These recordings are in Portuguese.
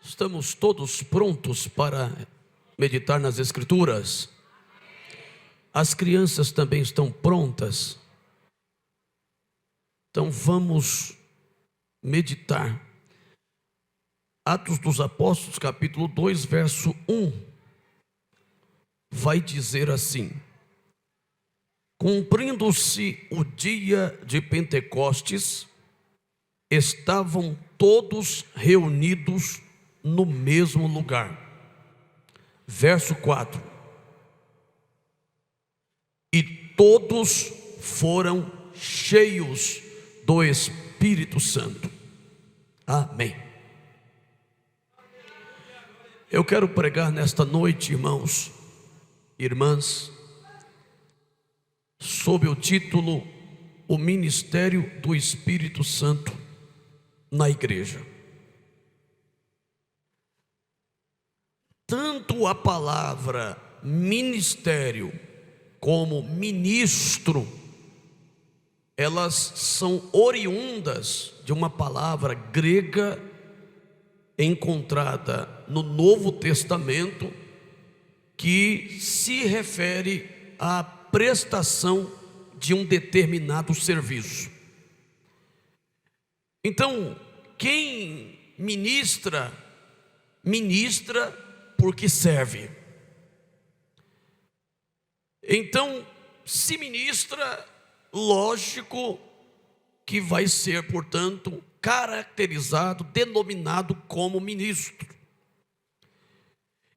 Estamos todos prontos para meditar nas Escrituras? As crianças também estão prontas? Então vamos meditar. Atos dos Apóstolos, capítulo 2, verso 1, vai dizer assim: cumprindo-se o dia de Pentecostes, estavam todos reunidos no mesmo lugar. Verso 4: e todos foram cheios do Espírito Santo. Amém. Eu quero pregar nesta noite, irmãos e irmãs, sob o título O Ministério do Espírito Santo na Igreja. Tanto a palavra ministério como ministro, elas são oriundas de uma palavra grega encontrada no Novo Testamento, que se refere à prestação de um determinado serviço. Então, quem ministra, ministra porque serve. Então, se ministra, lógico que vai ser, portanto, caracterizado, denominado como ministro.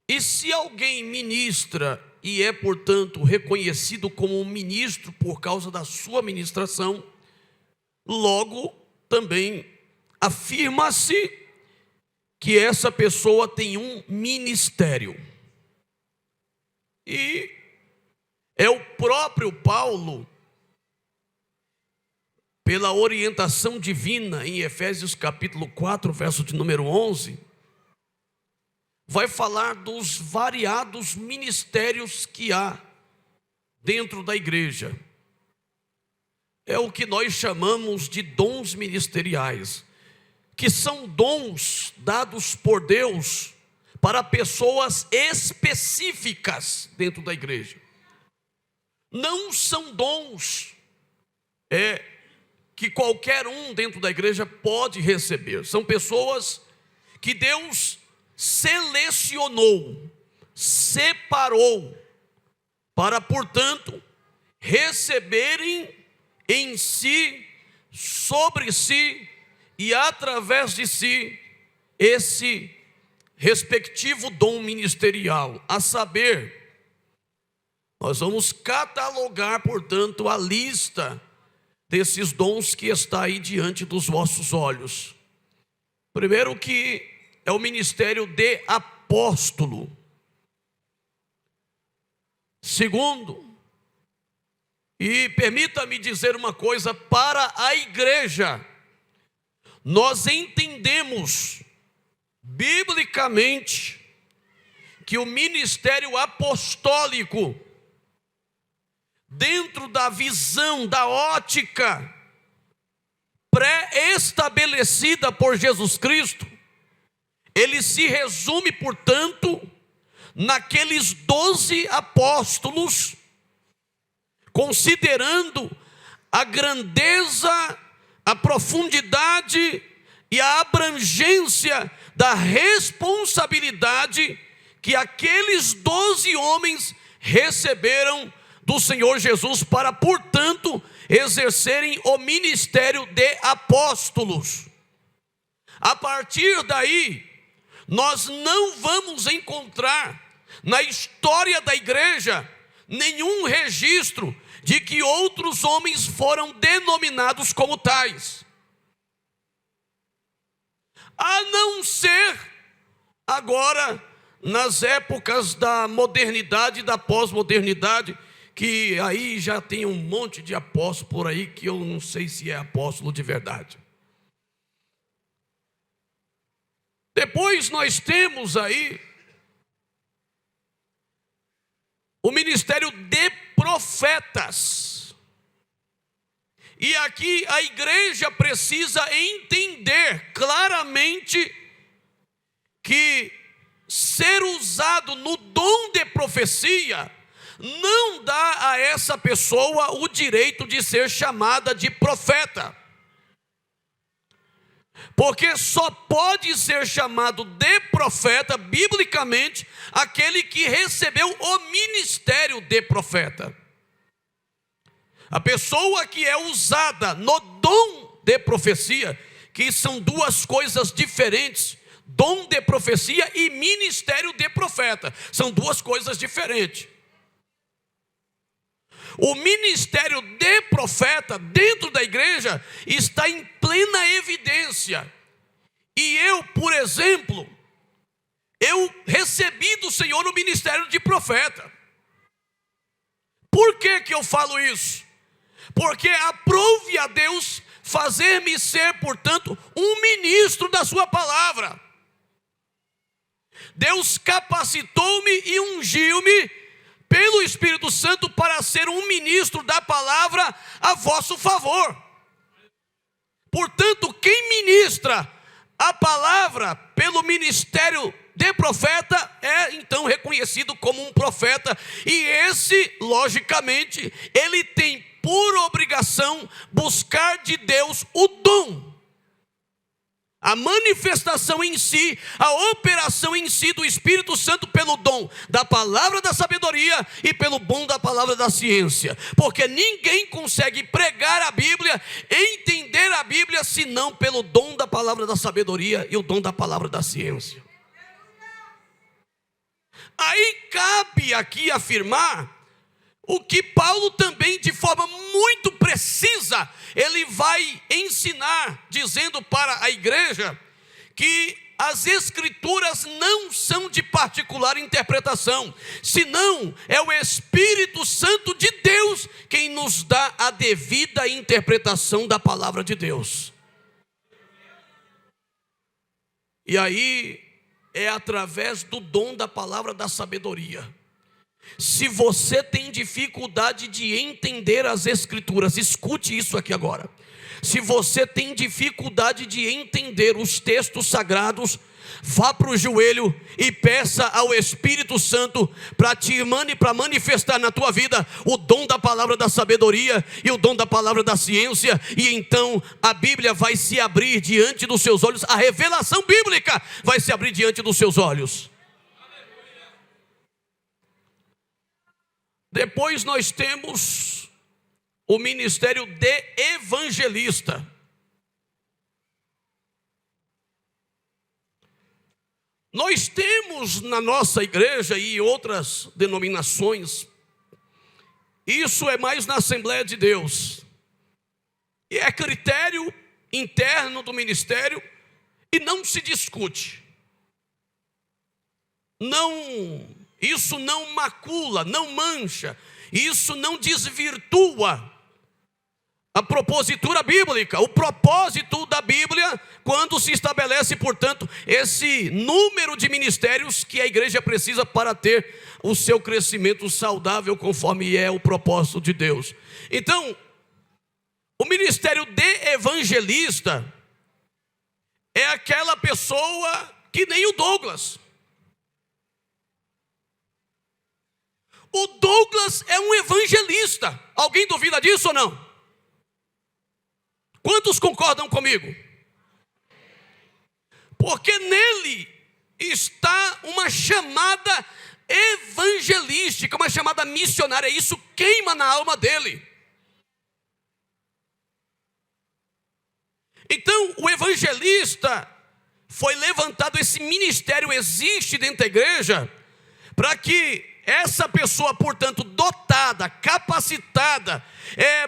E se alguém ministra e é, portanto, reconhecido como um ministro por causa da sua ministração, logo também afirma-se que essa pessoa tem um ministério. E é o próprio Paulo, pela orientação divina, em Efésios capítulo 4, verso de número 11, vai falar dos variados ministérios que há dentro da igreja. É o que nós chamamos de dons ministeriais, que são dons dados por Deus para pessoas específicas dentro da igreja. Não são dons que qualquer um dentro da igreja pode receber. São pessoas que Deus selecionou, separou, para, portanto, receberem em si, sobre si e através de si, esse respectivo dom ministerial. A saber, nós vamos catalogar, portanto, a lista desses dons que está aí diante dos vossos olhos. Primeiro, que é o ministério de apóstolo. Segundo, e permita-me dizer uma coisa para a igreja, nós entendemos biblicamente que o ministério apostólico, dentro da visão, da ótica pré-estabelecida por Jesus Cristo, ele se resume, portanto, naqueles 12 apóstolos, considerando a grandeza, a profundidade e a abrangência da responsabilidade que aqueles 12 homens receberam do Senhor Jesus para, portanto, exercerem o ministério de apóstolos. A partir daí, nós não vamos encontrar na história da igreja nenhum registro de que outros homens foram denominados como tais, a não ser agora nas épocas da modernidade e da pós-modernidade, que aí já tem um monte de apóstolo por aí que eu não sei se é apóstolo de verdade. Depois nós temos aí o ministério de profetas. E aqui a igreja precisa entender claramente que ser usado no dom de profecia não dá a essa pessoa o direito de ser chamada de profeta. Porque só pode ser chamado de profeta, biblicamente, aquele que recebeu o ministério de profeta. A pessoa que é usada no dom de profecia, que são duas coisas diferentes, dom de profecia e ministério de profeta, são duas coisas diferentes. O ministério de profeta dentro da igreja está em plena evidência. E eu, por exemplo, eu recebi do Senhor o ministério de profeta. Por que que eu falo isso? Porque aprove a Deus fazer-me ser, portanto, um ministro da sua palavra. Deus capacitou-me e ungiu-me pelo Espírito Santo para ser um ministro da palavra a vosso favor. Portanto, quem ministra a palavra pelo ministério de profeta é então reconhecido como um profeta. E esse, logicamente, ele tem por obrigação buscar de Deus o dom, a manifestação em si, a operação em si do Espírito Santo pelo dom da palavra da sabedoria e pelo dom da palavra da ciência. Porque ninguém consegue pregar a Bíblia, entender a Bíblia, senão pelo dom da palavra da sabedoria e o dom da palavra da ciência. Aí cabe aqui afirmar o que Paulo também, de forma muito precisa, ele vai ensinar, dizendo para a igreja que as escrituras não são de particular interpretação, senão é o Espírito Santo de Deus quem nos dá a devida interpretação da palavra de Deus. E aí é através do dom da palavra da sabedoria. Se você tem dificuldade de entender as escrituras, escute isso aqui agora. Se você tem dificuldade de entender os textos sagrados, vá para o joelho e peça ao Espírito Santo para manifestar na tua vida o dom da palavra da sabedoria e o dom da palavra da ciência. E então a Bíblia vai se abrir diante dos seus olhos, a revelação bíblica vai se abrir diante dos seus olhos. Depois nós temos o ministério de evangelista. Nós temos na nossa igreja e outras denominações, isso é mais na Assembleia de Deus, e é critério interno do ministério e não se discute. Isso não macula, não mancha, isso não desvirtua a propositura bíblica, o propósito da Bíblia, quando se estabelece, portanto, esse número de ministérios que a igreja precisa para ter o seu crescimento saudável, conforme é o propósito de Deus. Então, o ministério de evangelista é aquela pessoa que nem o Douglas. O Douglas é um evangelista. Alguém duvida disso ou não? Quantos concordam comigo? Porque nele está uma chamada evangelística, uma chamada missionária. Isso queima na alma dele. Então, o evangelista foi levantado, esse ministério existe dentro da igreja, para que essa pessoa, portanto, dotada, capacitada,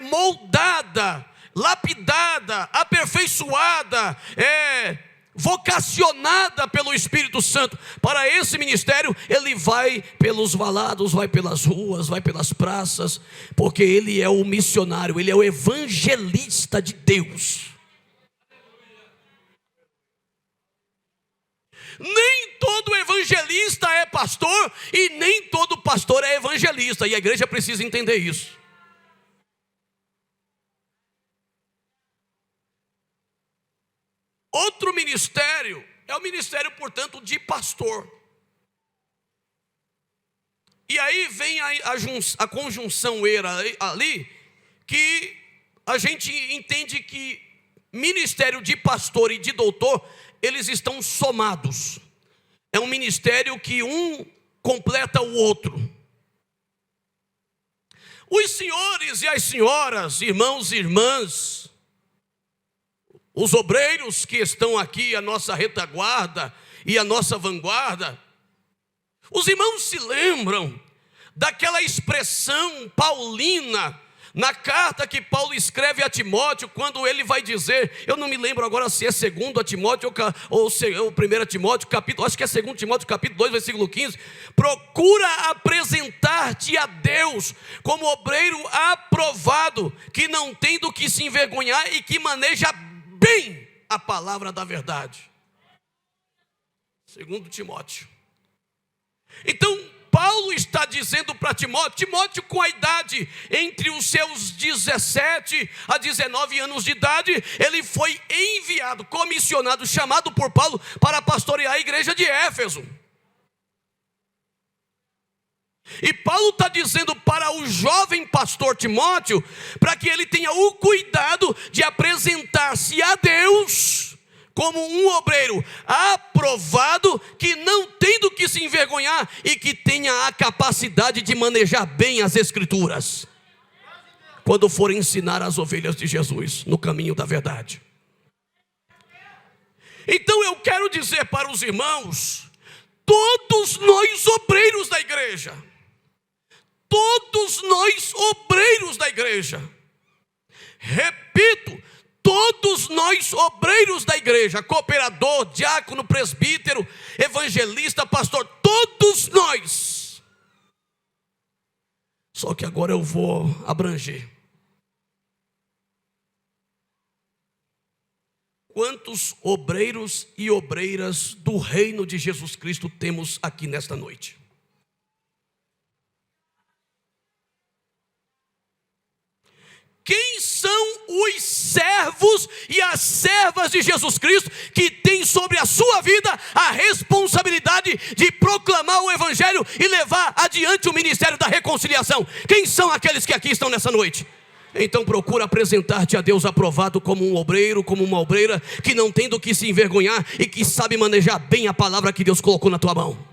moldada, lapidada, aperfeiçoada, vocacionada pelo Espírito Santo para esse ministério, ele vai pelos valados, vai pelas ruas, vai pelas praças, porque ele é o missionário, ele é o evangelista de Deus. Nem todo evangelista é pastor e nem todo pastor é evangelista, e a igreja precisa entender isso. Outro ministério É o ministério, portanto, de pastor. E aí vem a conjunção era ali, que a gente entende que ministério de pastor e de doutor, eles estão somados. É um ministério que um completa o outro. Os senhores e as senhoras, irmãos e irmãs, os obreiros que estão aqui, a nossa retaguarda e a nossa vanguarda, os irmãos se lembram daquela expressão paulina na carta que Paulo escreve a Timóteo, quando ele vai dizer, eu não me lembro agora se é 2 Timóteo ou 1 Timóteo, capítulo, acho que é 2 Timóteo, capítulo 2, versículo 15, procura apresentar-te a Deus como obreiro aprovado, que não tem do que se envergonhar e que maneja bem a palavra da verdade. 2 Timóteo. Então, Paulo está dizendo para Timóteo com a idade entre os seus 17 a 19 anos de idade, ele foi enviado, comissionado, chamado por Paulo para pastorear a igreja de Éfeso. E Paulo está dizendo para o jovem pastor Timóteo, para que ele tenha o cuidado de apresentar-se a Deus como um obreiro aprovado, que não tem do que se envergonhar e que tenha a capacidade de manejar bem as escrituras, quando for ensinar as ovelhas de Jesus no caminho da verdade. Então eu quero dizer para os irmãos, todos nós obreiros da igreja, todos nós obreiros da igreja, repito, todos nós obreiros da igreja, cooperador, diácono, presbítero, evangelista, pastor, todos nós. Só que agora eu vou abranger. Quantos obreiros e obreiras do reino de Jesus Cristo temos aqui nesta noite? Quem são os servos e as servas de Jesus Cristo que têm sobre a sua vida a responsabilidade de proclamar o evangelho e levar adiante o ministério da reconciliação? Quem são aqueles que aqui estão nessa noite? Então procura apresentar-te a Deus aprovado como um obreiro, como uma obreira, que não tem do que se envergonhar e que sabe manejar bem a palavra que Deus colocou na tua mão.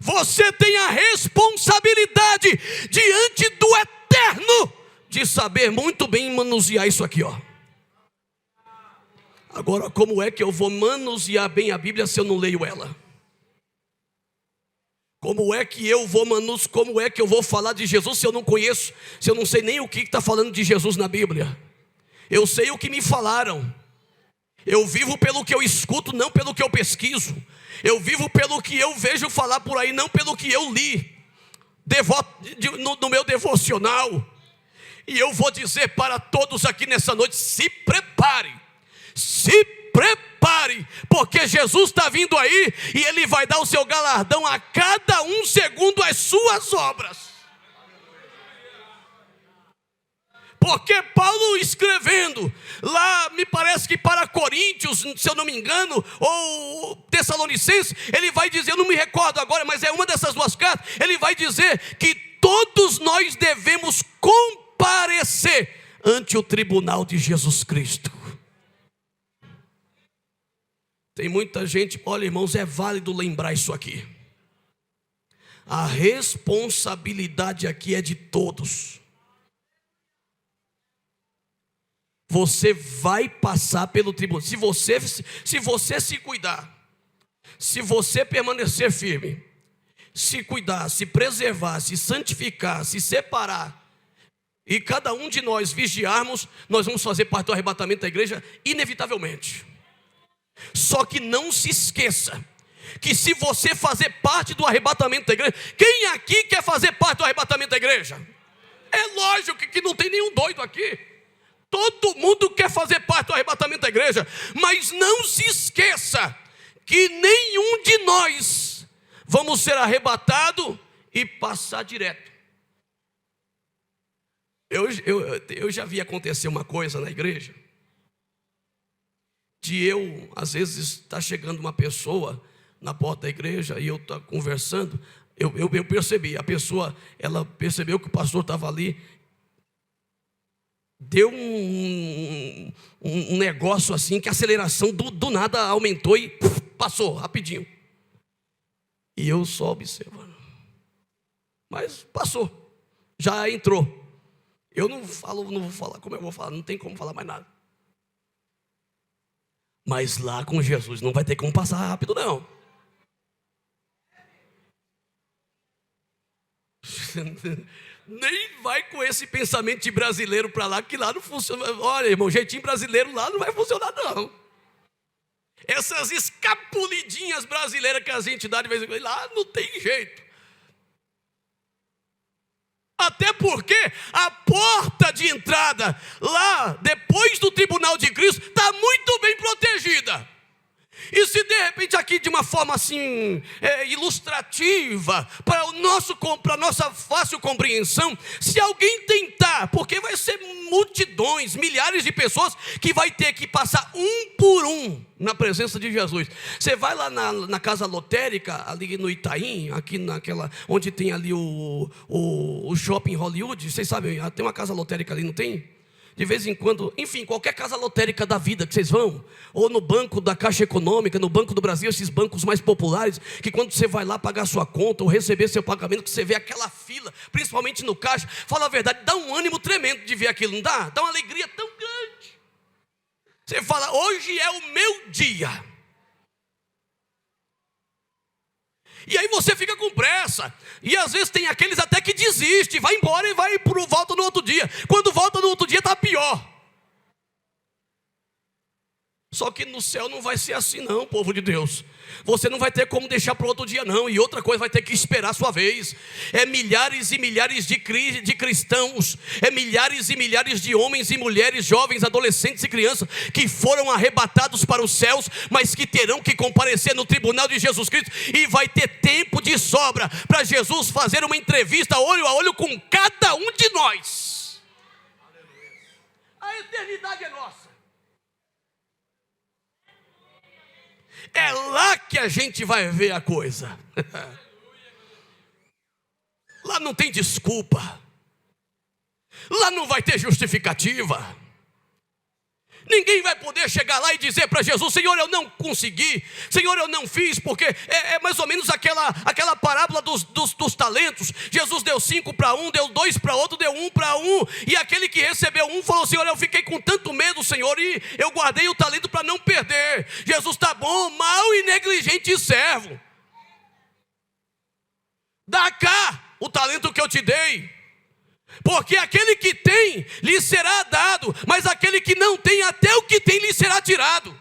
Você tem a responsabilidade diante do eterno de saber muito bem manusear isso aqui, ó. Agora, como é que eu vou manusear bem a Bíblia se eu não leio ela? Como é que eu vou falar de Jesus se eu não conheço, se eu não sei nem o que está falando de Jesus na Bíblia? Eu sei o que me falaram. Eu vivo pelo que eu escuto, não pelo que eu pesquiso. Eu vivo pelo que eu vejo falar por aí, não pelo que eu li no meu devocional. E eu vou dizer para todos aqui nessa noite, se prepare, porque Jesus está vindo aí e Ele vai dar o seu galardão a cada um segundo as suas obras. Porque Paulo escrevendo lá, me parece que para Coríntios, se eu não me engano, ou Tessalonicenses, ele vai dizer, eu não me recordo agora, mas é uma dessas duas cartas, ele vai dizer que todos nós devemos comparecer ante o tribunal de Jesus Cristo. Tem muita gente, olha irmãos, é válido lembrar isso aqui. A responsabilidade aqui é de todos. Você vai passar pelo tribunal. Se você se cuidar, se você permanecer firme, se cuidar, se preservar, se santificar, se separar, e cada um de nós vigiarmos, nós vamos fazer parte do arrebatamento da igreja, inevitavelmente. Só que não se esqueça que se você fazer parte do arrebatamento da igreja, quem aqui quer fazer parte do arrebatamento da igreja? É lógico que não tem nenhum doido aqui. Todo mundo quer fazer parte do arrebatamento da igreja, mas não se esqueça que nenhum de nós vamos ser arrebatado e passar direto. Eu já vi acontecer uma coisa na igreja. de eu, às vezes, está chegando uma pessoa na porta da igreja e eu estou conversando, eu percebi, a pessoa, ela percebeu que o pastor estava ali, deu um negócio assim, que a aceleração do nada aumentou e passou rapidinho. E eu só observando. Mas passou, já entrou. Eu não vou falar como eu vou falar, não tem como falar mais nada. Mas lá com Jesus não vai ter como passar rápido, não. Nem vai com esse pensamento de brasileiro para lá, que lá não funciona. Olha, irmão, jeitinho brasileiro lá não vai funcionar, não. Essas escapulidinhas brasileiras que a gente dá de vez em quando, lá não tem jeito. Até porque a porta de entrada lá, depois do tribunal de Cristo, está muito bem protegida. E se de repente aqui de uma forma assim ilustrativa, para a nossa fácil compreensão, se alguém tentar, porque vai ser multidões, milhares de pessoas que vai ter que passar um por um na presença de Jesus. Você vai lá na casa lotérica, ali no Itaim, aqui naquela, onde tem ali o shopping Hollywood, vocês sabem, tem uma casa lotérica ali, não tem? De vez em quando, enfim, qualquer casa lotérica da vida que vocês vão, ou no banco da Caixa Econômica, no Banco do Brasil, esses bancos mais populares, que quando você vai lá pagar sua conta ou receber seu pagamento, que você vê aquela fila, principalmente no caixa, fala a verdade, dá um ânimo tremendo de ver aquilo, não dá? Dá uma alegria tão grande. Você fala, hoje é o meu dia. E aí você fica com pressa. E às vezes tem aqueles até que desistem, vai embora e volta no outro dia. Quando volta no outro dia está pior. Só que no céu não vai ser assim não, povo de Deus. Você não vai ter como deixar para o outro dia não. E outra coisa, vai ter que esperar a sua vez. É milhares e milhares de cristãos. É milhares e milhares de homens e mulheres, jovens, adolescentes e crianças que foram arrebatados para os céus, mas que terão que comparecer no tribunal de Jesus Cristo. E vai ter tempo de sobra para Jesus fazer uma entrevista olho a olho com cada um de nós. A eternidade é nossa. É lá que a gente vai ver a coisa. Lá não tem desculpa. Lá não vai ter justificativa. Ninguém vai poder chegar lá e dizer para Jesus, Senhor, eu não consegui, Senhor, eu não fiz, porque é mais ou menos aquela parábola dos talentos. Jesus deu 5 para um, deu 2 para outro, deu 1 para um, e aquele que recebeu 1 falou, Senhor, eu fiquei com tanto medo, Senhor, e eu guardei o talento para não perder. Jesus, tá bom, mau e negligente servo, dá cá o talento que eu te dei. Porque aquele que tem, lhe será dado, mas aquele que não tem, até o que tem lhe será tirado.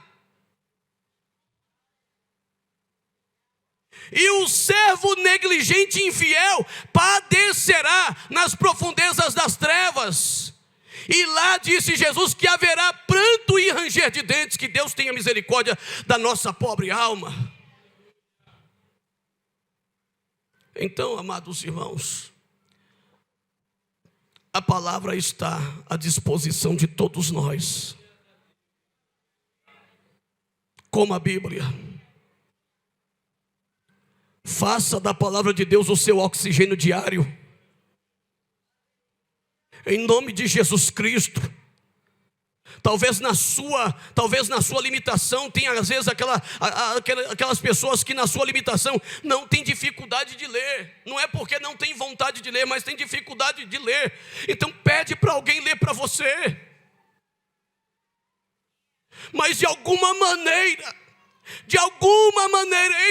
E o servo negligente e infiel padecerá nas profundezas das trevas. E lá disse Jesus que haverá pranto e ranger de dentes, que Deus tenha misericórdia da nossa pobre alma. Então, amados irmãos, a palavra está à disposição de todos nós. Como a Bíblia. Faça da palavra de Deus o seu oxigênio diário. Em nome de Jesus Cristo. Talvez na sua limitação tenha às vezes aquelas pessoas que na sua limitação não tem dificuldade de ler. Não é porque não tem vontade de ler, mas tem dificuldade de ler. Então pede para alguém ler para você. Mas de alguma maneira,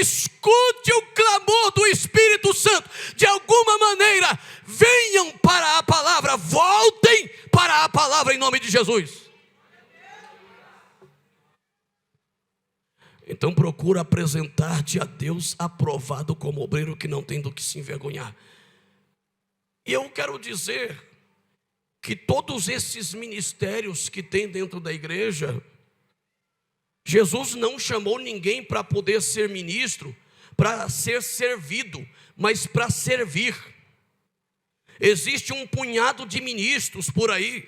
escute o clamor do Espírito Santo. De alguma maneira, venham para a palavra, voltem para a palavra em nome de Jesus. Então procura apresentar-te a Deus aprovado como obreiro que não tem do que se envergonhar. E eu quero dizer que todos esses ministérios que tem dentro da igreja, Jesus não chamou ninguém para poder ser ministro, para ser servido, mas para servir. Existe um punhado de ministros por aí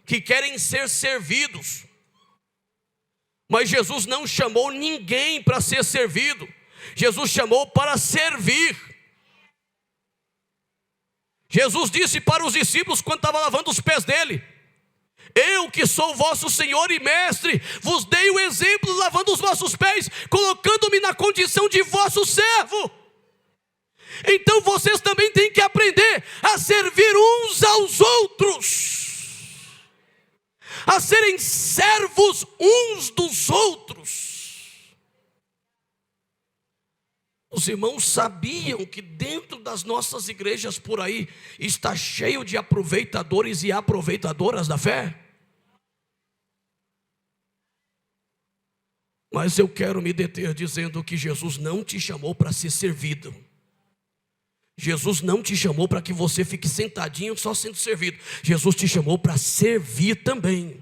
que querem ser servidos. Mas Jesus não chamou ninguém para ser servido. Jesus chamou para servir. Jesus disse para os discípulos quando estava lavando os pés dele: eu que sou vosso Senhor e Mestre, vos dei o exemplo lavando os vossos pés, colocando-me na condição de vosso servo. Então vocês também têm que aprender a servir uns aos outros, a serem servos uns dos outros. Os irmãos sabiam que dentro das nossas igrejas por aí está cheio de aproveitadores e aproveitadoras da fé? Mas eu quero me deter dizendo que Jesus não te chamou para ser servido. Jesus não te chamou para que você fique sentadinho só sendo servido. Jesus te chamou para servir também.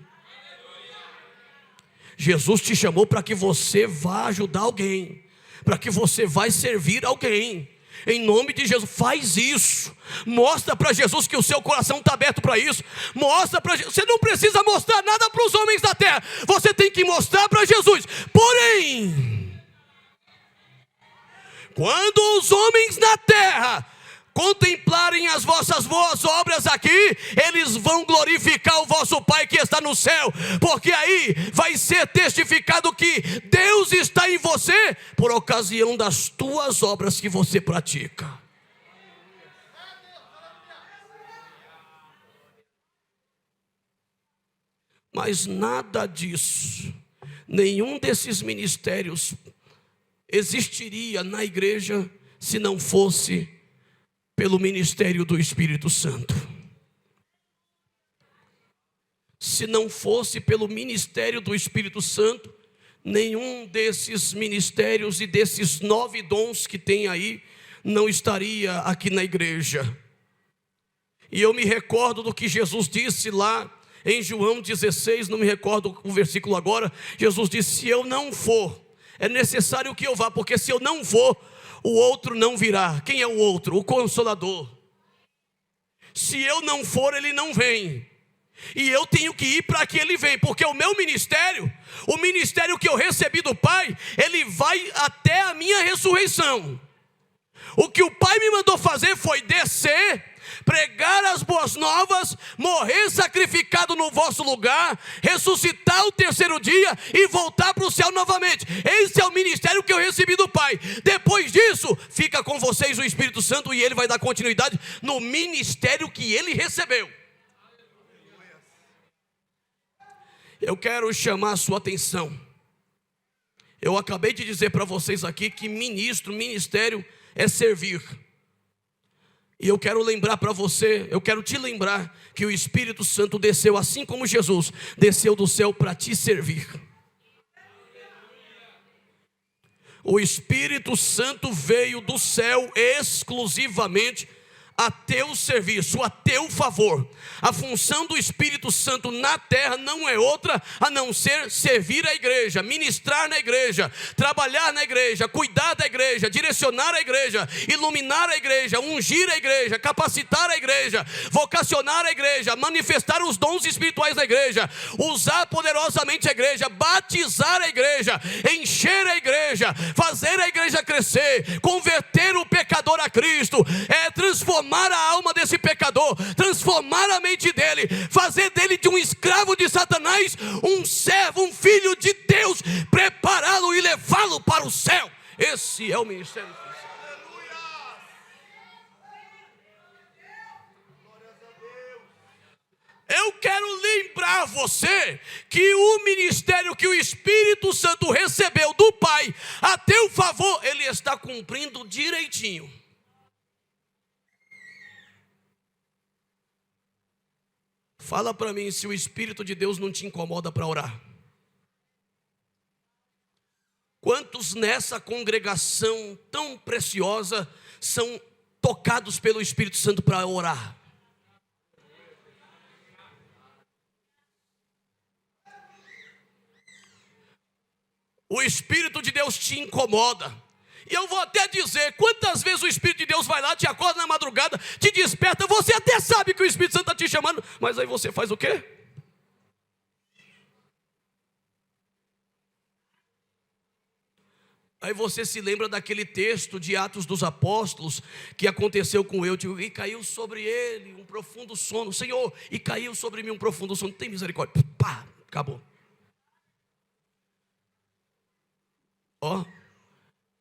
Jesus te chamou para que você vá ajudar alguém, para que você vai servir alguém. Em nome de Jesus, faz isso. Mostra para Jesus que o seu coração está aberto para isso. Mostra para Jesus. Você não precisa mostrar nada para os homens da terra. Você tem que mostrar para Jesus. Porém, quando os homens na terra contemplarem as vossas boas obras aqui, eles vão glorificar o vosso Pai que está no céu, porque aí vai ser testificado que Deus está em você por ocasião das tuas obras que você pratica. Mas nada disso, nenhum desses ministérios existiria na igreja se não fosse pelo ministério do Espírito Santo. Se não fosse pelo ministério do Espírito Santo, nenhum desses ministérios e desses 9 dons que tem aí não estaria aqui na igreja. E eu me recordo do que Jesus disse lá em João 16, não me recordo o versículo agora. Jesus disse: se eu não for, é necessário que eu vá, porque se eu não for, o outro não virá. Quem é o outro? O Consolador. Se eu não for, ele não vem. E eu tenho que ir para que ele venha, porque o meu ministério, o ministério que eu recebi do Pai, ele vai até a minha ressurreição. O que o Pai me mandou fazer foi descer, pregar as boas novas, morrer sacrificado no vosso lugar, ressuscitar o terceiro dia e voltar para o céu novamente. Esse é o ministério que eu recebi do Pai. Depois disso, fica com vocês o Espírito Santo e ele vai dar continuidade no ministério que ele recebeu. Eu quero chamar a sua atenção. Eu acabei de dizer para vocês aqui que ministério é servir. E eu quero lembrar para você, eu quero te lembrar que o Espírito Santo desceu, assim como Jesus desceu do céu para te servir. O Espírito Santo veio do céu exclusivamente a teu serviço, a teu favor. A função do Espírito Santo na terra não é outra a não ser servir a igreja, ministrar na igreja, trabalhar na igreja, cuidar da igreja, direcionar a igreja, iluminar a igreja, ungir a igreja, capacitar a igreja, vocacionar a igreja, manifestar os dons espirituais da igreja, usar poderosamente a igreja, batizar a igreja, encher a igreja, fazer a igreja crescer, converter o pecador a Cristo, transformar a alma desse pecador, transformar a mente dele, fazer dele de um escravo de Satanás um servo, um filho de Deus, prepará-lo e levá-lo para o céu. Esse é o ministério. Eu quero lembrar você que o ministério que o Espírito Santo recebeu do Pai a teu favor, ele está cumprindo direitinho. Fala para mim se o Espírito de Deus não te incomoda para orar. Quantos nessa congregação tão preciosa são tocados pelo Espírito Santo para orar? O Espírito de Deus te incomoda. E eu vou até dizer, quantas vezes o Espírito de Deus vai lá, te acorda na madrugada, te desperta, você até sabe que o Espírito Santo está te chamando, mas aí você faz o quê? Aí você se lembra daquele texto de Atos dos Apóstolos que aconteceu com Eutico, e caiu sobre ele um profundo sono. Senhor, e caiu sobre mim um profundo sono. Tem misericórdia. Pá, acabou. Ó,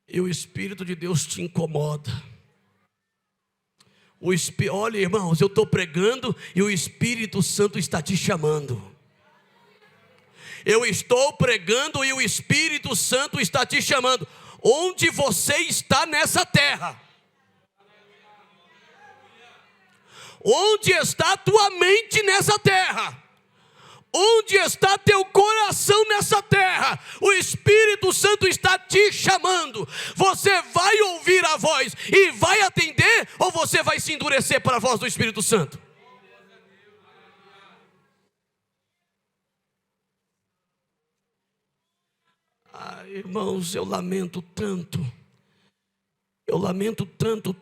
e o Espírito de Deus te incomoda. Olha, irmãos, eu estou pregando e o Espírito Santo está te chamando. Eu estou pregando e o Espírito Santo está te chamando. Onde você está nessa terra? Onde está a tua mente nessa terra? Onde está teu coração nessa terra? O Espírito Santo está te chamando. Você vai ouvir a voz e vai atender, ou você vai se endurecer para a voz do Espírito Santo? Irmãos, eu lamento tanto. Eu lamento tanto,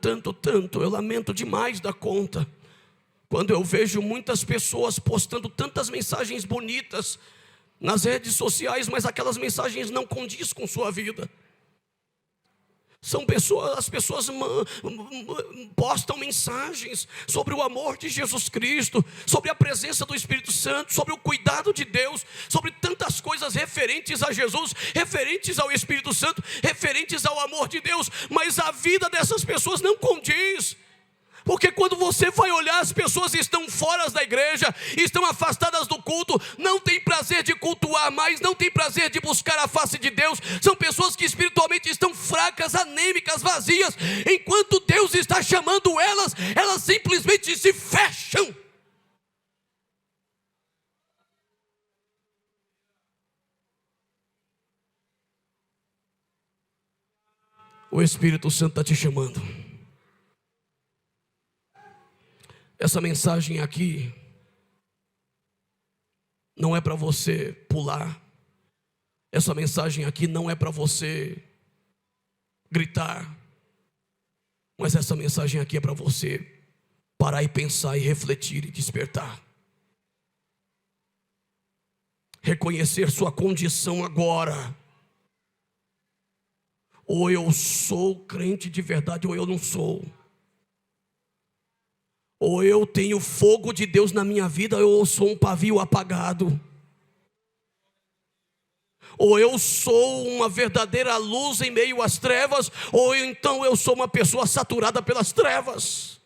eu lamento demais da conta. Quando eu vejo muitas pessoas postando tantas mensagens bonitas nas redes sociais, mas aquelas mensagens não condizem com sua vida. As pessoas postam mensagens sobre o amor de Jesus Cristo, sobre a presença do Espírito Santo, sobre o cuidado de Deus, sobre tantas coisas referentes a Jesus, referentes ao Espírito Santo, referentes ao amor de Deus, mas a vida dessas pessoas não condiz. Porque quando você vai olhar, as pessoas estão fora da igreja, estão afastadas do culto, não tem prazer de cultuar mais, não tem prazer de buscar a face de Deus. São pessoas que espiritualmente estão fracas, anêmicas, vazias. Enquanto Deus está chamando elas, elas simplesmente se fecham. O Espírito Santo está te chamando. Essa mensagem aqui não é para você pular. Essa mensagem aqui não é para você gritar. Mas essa mensagem aqui é para você parar e pensar e refletir e despertar. Reconhecer sua condição agora. Ou eu sou crente de verdade ou eu não sou. Ou eu tenho fogo de Deus na minha vida, ou eu sou um pavio apagado. Ou eu sou uma verdadeira luz em meio às trevas, ou então eu sou uma pessoa saturada pelas trevas.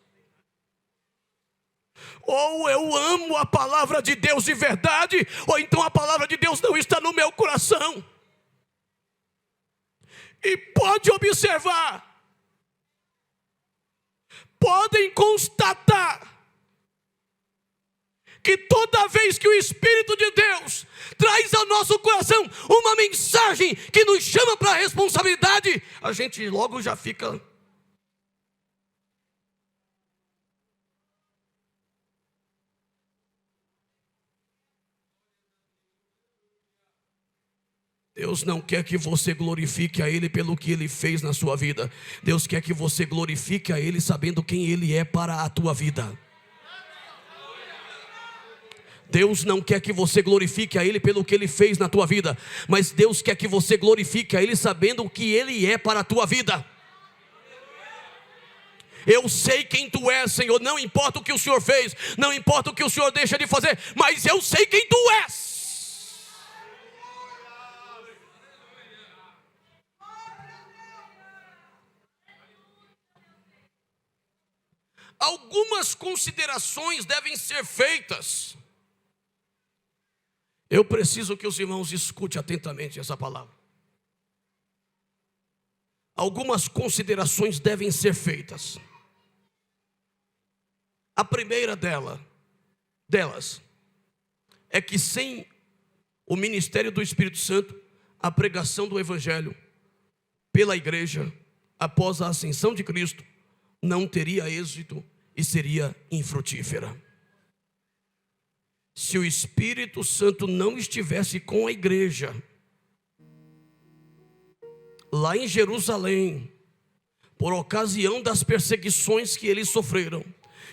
Ou eu amo a palavra de Deus de verdade, ou então a palavra de Deus não está no meu coração. E pode observar, podem constatar que toda vez que o Espírito de Deus traz ao nosso coração uma mensagem que nos chama para a responsabilidade, a gente logo já fica... Deus não quer que você glorifique a Ele pelo que Ele fez na sua vida. Deus quer que você glorifique a Ele sabendo quem Ele é para a tua vida. Deus não quer que você glorifique a Ele pelo que Ele fez na tua vida, mas Deus quer que você glorifique a Ele sabendo o que Ele é para a tua vida. Eu sei quem Tu és, Senhor, não importa o que o Senhor fez, não importa o que o Senhor deixa de fazer, mas eu sei quem Tu és. Algumas considerações devem ser feitas. Eu preciso que os irmãos escutem atentamente essa palavra. Algumas considerações devem ser feitas. A primeira delas é que sem o ministério do Espírito Santo, a pregação do Evangelho pela igreja após a ascensão de Cristo não teria êxito e seria infrutífera. Se o Espírito Santo não estivesse com a igreja lá em Jerusalém, por ocasião das perseguições que eles sofreram,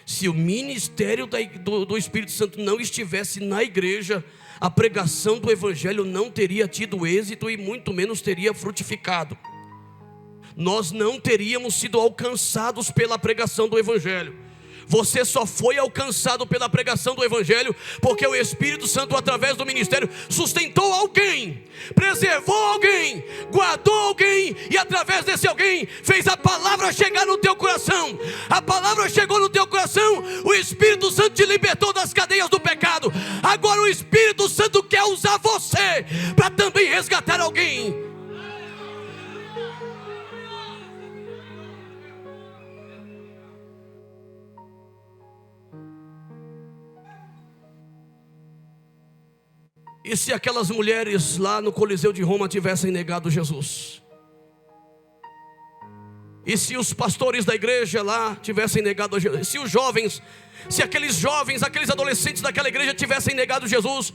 se o ministério do Espírito Santo não estivesse na igreja, a pregação do Evangelho não teria tido êxito e muito menos teria frutificado. nós não teríamos sido alcançados pela pregação do Evangelho. Você só foi alcançado pela pregação do Evangelho porque o Espírito Santo, através do ministério, sustentou alguém, preservou alguém, guardou alguém, e através desse alguém fez a palavra chegar no teu coração. A palavra chegou no teu coração, o Espírito Santo te libertou das cadeias do pecado. Agora o Espírito Santo quer usar você para também resgatar alguém. E se aquelas mulheres lá no Coliseu de Roma tivessem negado Jesus? E se os pastores da igreja lá tivessem negado Jesus? Se os jovens, se aqueles jovens, aqueles adolescentes daquela igreja tivessem negado Jesus,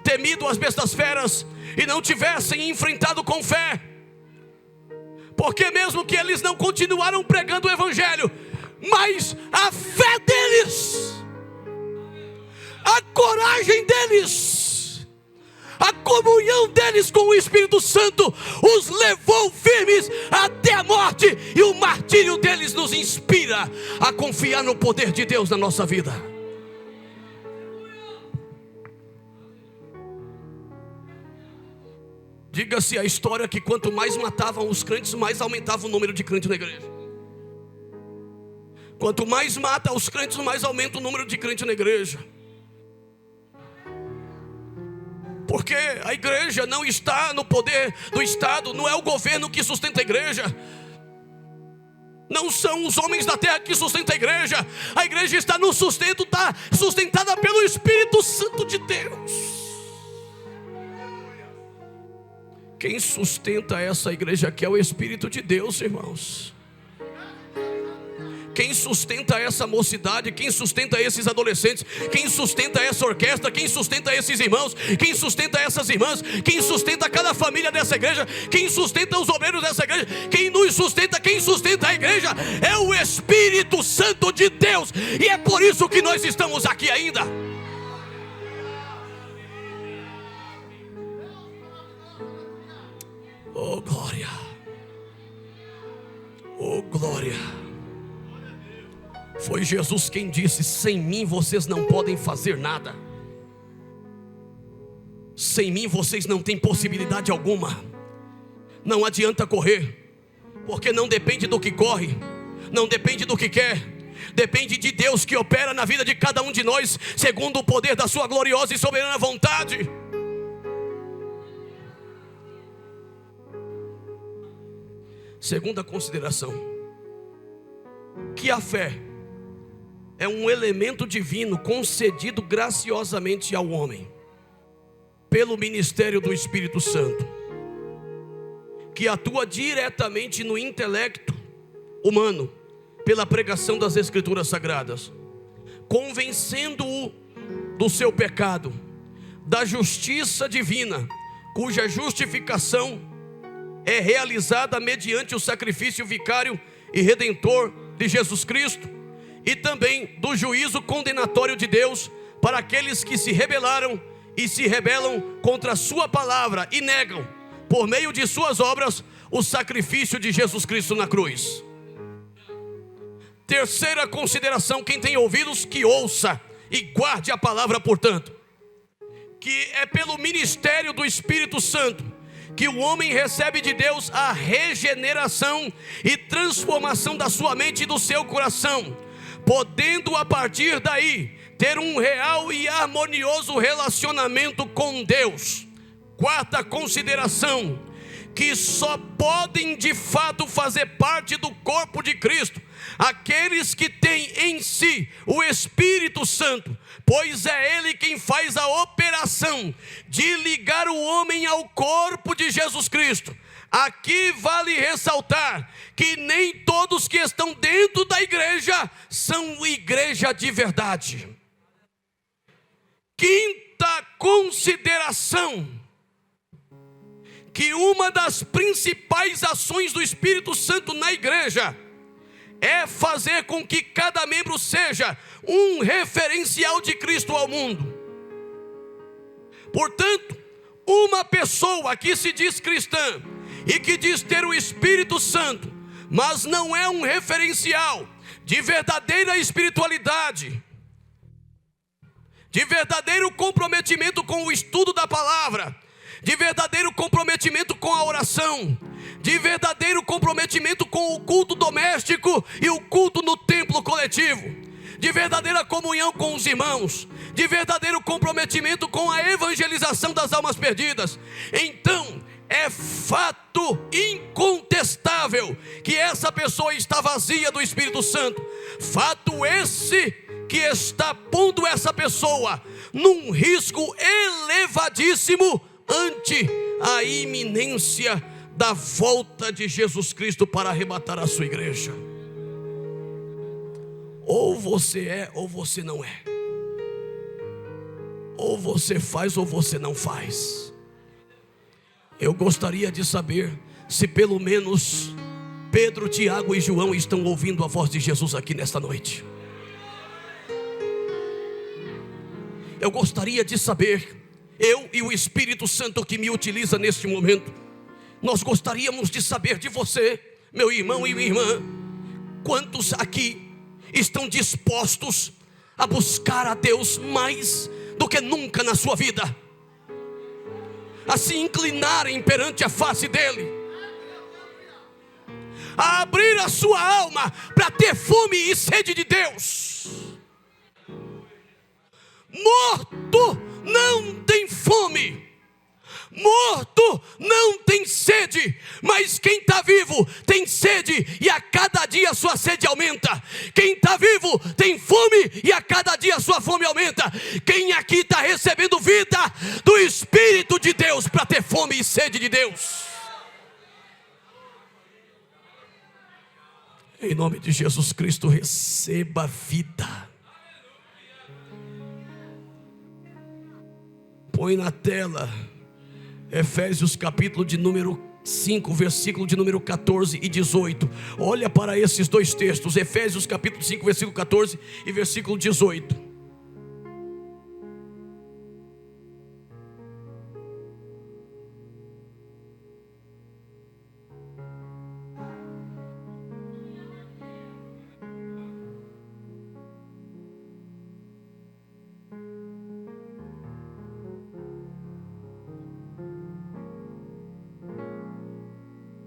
temido as bestas feras e não tivessem enfrentado com fé? Porque mesmo que eles não continuaram pregando o Evangelho, mas a fé deles, a coragem deles, a comunhão deles com o Espírito Santo os levou firmes até a morte. E o martírio deles nos inspira a confiar no poder de Deus na nossa vida. Diga-se a história que quanto mais matavam os crentes, mais aumentava o número de crentes na igreja. Quanto mais mata os crentes, mais aumenta o número de crentes na igreja. Porque a igreja não está no poder do Estado, não é o governo que sustenta a igreja, não são os homens da terra que sustentam a igreja está no sustento, está sustentada pelo Espírito Santo de Deus. Quem sustenta essa igreja aqui é o Espírito de Deus, irmãos. Quem sustenta essa mocidade, quem sustenta esses adolescentes, quem sustenta essa orquestra, quem sustenta esses irmãos, quem sustenta essas irmãs, quem sustenta cada família dessa igreja, quem sustenta os obreiros dessa igreja, quem nos sustenta, quem sustenta a igreja é o Espírito Santo de Deus. E é por isso que nós estamos aqui ainda. Oh glória, oh glória. Foi Jesus quem disse: sem mim vocês não podem fazer nada. Sem mim vocês não têm possibilidade alguma. Não adianta correr, porque não depende do que corre, não depende do que quer, depende de Deus que opera na vida de cada um de nós, segundo o poder da sua gloriosa e soberana vontade. Segunda consideração, que a fé é um elemento divino concedido graciosamente ao homem, pelo ministério do Espírito Santo, que atua diretamente no intelecto humano, pela pregação das Escrituras Sagradas, convencendo-o do seu pecado, da justiça divina, cuja justificação é realizada mediante o sacrifício vicário e redentor de Jesus Cristo, e também do juízo condenatório de Deus para aqueles que se rebelaram e se rebelam contra a sua palavra e negam, por meio de suas obras, o sacrifício de Jesus Cristo na cruz. Terceira consideração, quem tem ouvidos que ouça e guarde a palavra, portanto, que é pelo ministério do Espírito Santo que o homem recebe de Deus a regeneração e transformação da sua mente e do seu coração, podendo a partir daí ter um real e harmonioso relacionamento com Deus. Quarta consideração, que só podem de fato fazer parte do corpo de Cristo aqueles que têm em si o Espírito Santo, pois é Ele quem faz a operação de ligar o homem ao corpo de Jesus Cristo. Aqui vale ressaltar que nem todos que estão dentro da igreja são igreja de verdade. Quinta consideração, que uma das principais ações do Espírito Santo na igreja é fazer com que cada membro seja um referencial de Cristo ao mundo. Portanto, uma pessoa que se diz cristã e que diz ter o Espírito Santo, mas não é um referencial de verdadeira espiritualidade, de verdadeiro comprometimento com o estudo da palavra, de verdadeiro comprometimento com a oração, de verdadeiro comprometimento com o culto doméstico e o culto no templo coletivo, de verdadeira comunhão com os irmãos, de verdadeiro comprometimento com a evangelização das almas perdidas, então é fato incontestável que essa pessoa está vazia do Espírito Santo. Fato esse que está pondo essa pessoa num risco elevadíssimo ante a iminência da volta de Jesus Cristo para arrebatar a sua igreja. Ou você é ou você não é, ou você faz ou você não faz. Eu gostaria de saber se pelo menos Pedro, Tiago e João estão ouvindo a voz de Jesus aqui nesta noite. Eu gostaria de saber, eu e o Espírito Santo que me utiliza neste momento, nós gostaríamos de saber de você, meu irmão e minha irmã, quantos aqui estão dispostos a buscar a Deus mais do que nunca na sua vida, a se inclinarem perante a face dele, a abrir a sua alma para ter fome e sede de Deus. Morto não tem fome, morto não tem sede, mas quem está vivo tem sede, e a cada dia a sua sede aumenta. Quem está vivo tem fome, e a cada dia a sua fome aumenta. Quem aqui está recebendo vida do Espírito de Deus para ter fome e sede de Deus? Em nome de Jesus Cristo, receba vida. Põe na tela Efésios capítulo de número 5, versículo de número 14 e 18. Olha para esses dois textos, Efésios capítulo 5, versículo 14 e versículo 18.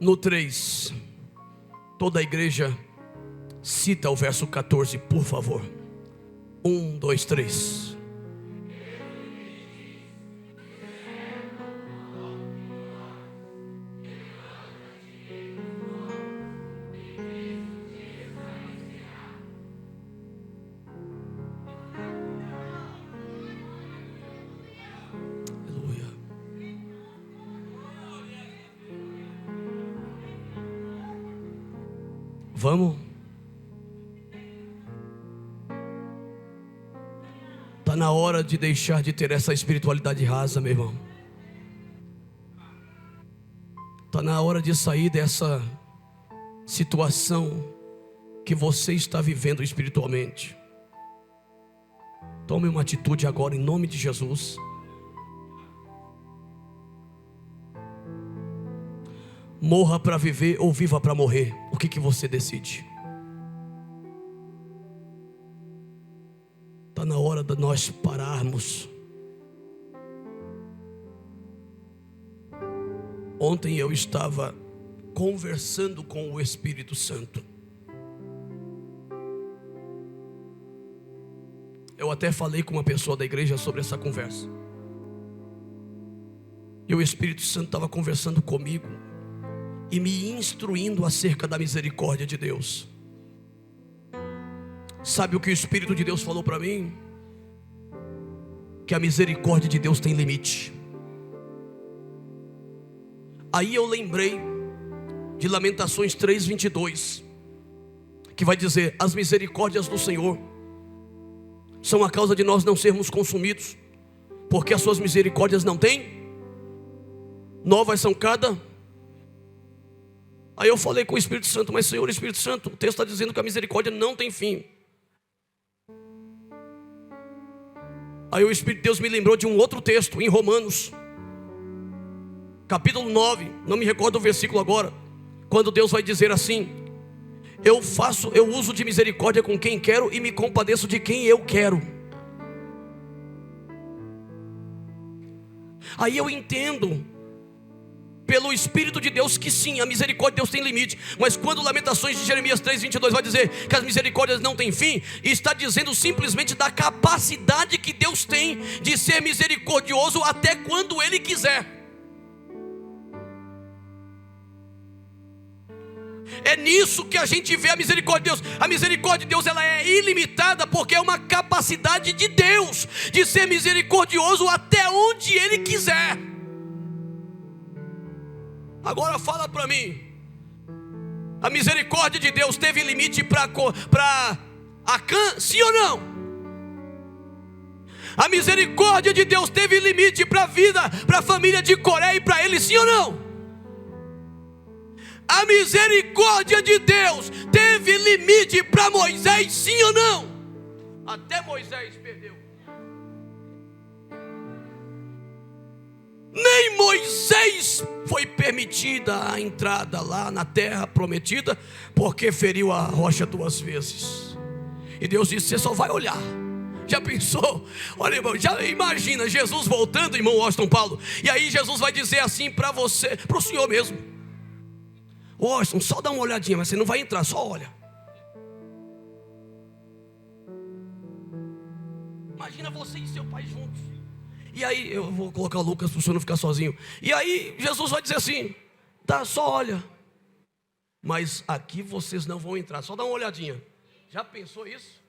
No 3, toda a igreja cita o verso 14, por favor. 1, 2, 3. Vamos? Está na hora de deixar de ter essa espiritualidade rasa, meu irmão. Está na hora de sair dessa situação que você está vivendo espiritualmente. Tome uma atitude agora em nome de Jesus. Morra para viver ou viva para morrer. O que você decide? Está na hora de nós pararmos. Ontem eu estava conversando com o Espírito Santo. Eu até falei com uma pessoa da igreja sobre essa conversa. E o Espírito Santo estava conversando comigo e me instruindo acerca da misericórdia de Deus. Sabe o que o Espírito de Deus falou para mim? Que a misericórdia de Deus tem limite. Aí eu lembrei de Lamentações 3:22, que vai dizer: as misericórdias do Senhor são a causa de nós não sermos consumidos, porque as suas misericórdias não têm, novas são cada. Aí eu falei com o Espírito Santo: mas Senhor Espírito Santo, o texto está dizendo que a misericórdia não tem fim. Aí o Espírito de Deus me lembrou de um outro texto em Romanos capítulo 9, não me recordo o versículo agora, quando Deus vai dizer assim: eu uso de misericórdia com quem quero e me compadeço de quem eu quero. Aí eu entendo, pelo Espírito de Deus, que sim, a misericórdia de Deus tem limite. Mas quando Lamentações de Jeremias 3:22 vai dizer que as misericórdias não têm fim, está dizendo simplesmente da capacidade que Deus tem de ser misericordioso até quando Ele quiser. É nisso que a gente vê a misericórdia de Deus. A misericórdia de Deus, ela é ilimitada, porque é uma capacidade de Deus de ser misericordioso até onde Ele quiser. Agora fala para mim, a misericórdia de Deus teve limite para Acã, sim ou não? A misericórdia de Deus teve limite para a vida, para a família de Coré e para ele, sim ou não? A misericórdia de Deus teve limite para Moisés, sim ou não? Até Moisés perdeu. Nem Moisés foi permitida a entrada lá na terra prometida, porque feriu a rocha 2 vezes. E Deus disse: você só vai olhar. Já pensou? Olha, irmão, já imagina Jesus voltando, irmão Washington Paulo. E aí Jesus vai dizer assim para você, para o senhor mesmo: Washington, só dá uma olhadinha, mas você não vai entrar, só olha. Imagina você e seu pai juntos. E aí, eu vou colocar o Lucas para o senhor não ficar sozinho. E aí, Jesus vai dizer assim: tá, só olha. Mas aqui vocês não vão entrar, só dá uma olhadinha. Já pensou isso?